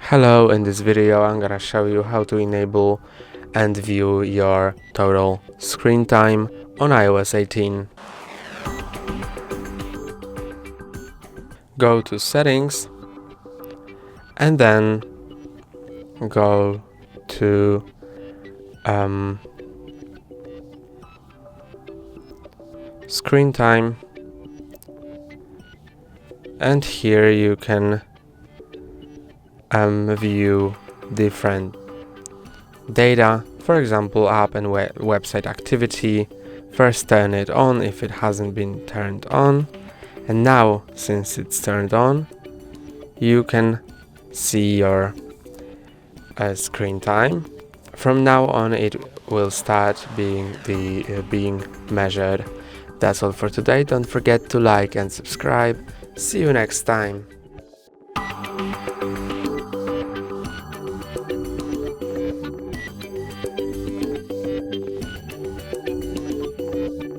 Hello, in this video I'm gonna show you how to enable and view your total screen time on iOS 18. Go to settings and then go to screen time, and here you can view different data, for example app and website activity. First turn it on if it hasn't been turned on, and now since it's turned on you can see your screen time. From now on it will start being measured. That's all for today. Don't forget to like and subscribe. See you next time.